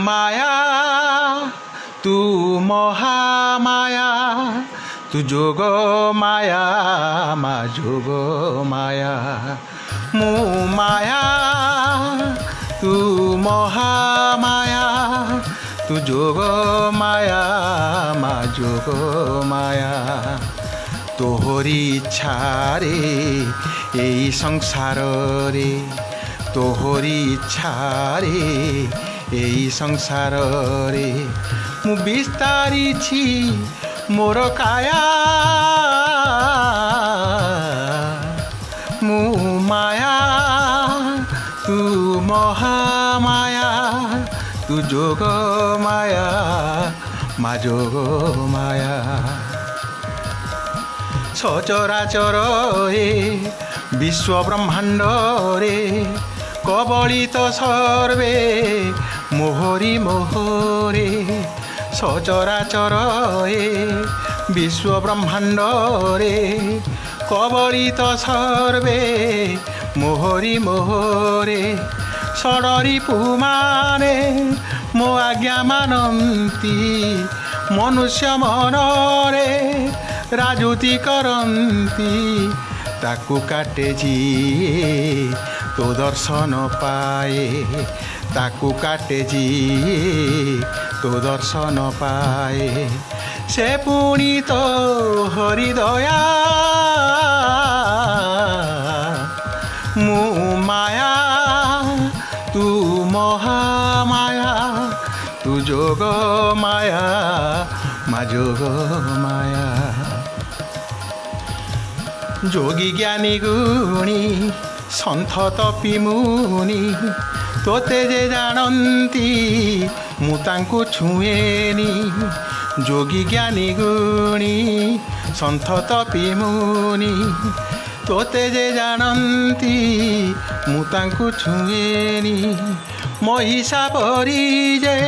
माया तू महामाया तू जोग माया मा जोग माया मु माया तू महामाया तू जोग माया मा जोग माया तोहरी इच्छा रे एई संसार रे तोहरी इच्छा रे एई संसार रे मु विस्तारिछि मोर काया मु माया तू महामाया तू जोग माया मा जोग माया सचराचर विश्व ब्रह्मांड रे कबलित सर्वे मोहरी मोहरे सचराचर विश्व ब्रह्मांड रे कबलित सर्वे मोहरी मोहरे षडरी पुमाने मो आज्ञा मानती मनुष्य मनरे राजुति करती ताकू काटे जी तो दर्शन पाए ताकू काटे जी तो दर्शन पाए से पुणी तो हरिदया मु माया तू महामाया तू जोग माया मा जोग माया जोगी ज्ञानी गुणी सन्थ तपी मुनि तोते जे जानती मु तांको छुएनी जोगी ज्ञानी गुणी सन्थ तपी मुनि तोते जे जानती मु तांको छुएनी महिषा परी जे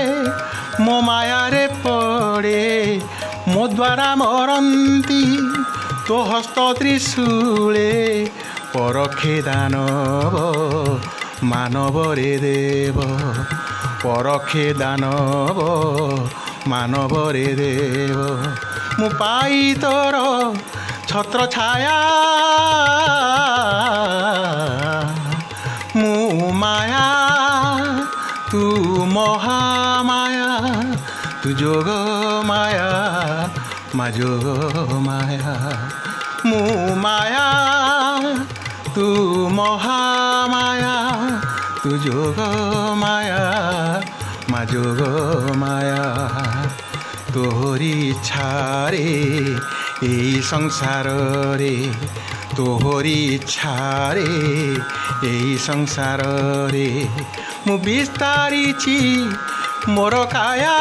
मो माया रे पड़े मो द्वारा मरती तो हस्त त्रिशूले परखे दानव मानव रे देव परखे दानव मानव रे देव मु पाई तोर छत्र छाया मु माया तू महामाया तू जोग माया मा जोग माया मु माया तू महामाया तू जोग माया मा जोग माया तोहरी इच्छा रे एई संसार रे तोहरी इच्छा रे एई संसार रे मु विस्तारिछि मोर काया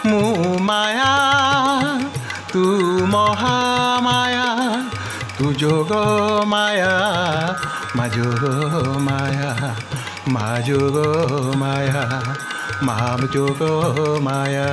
मु माया तू महामाया तू जोग माया मा जोग माया मा जोग माया मा जोग माया।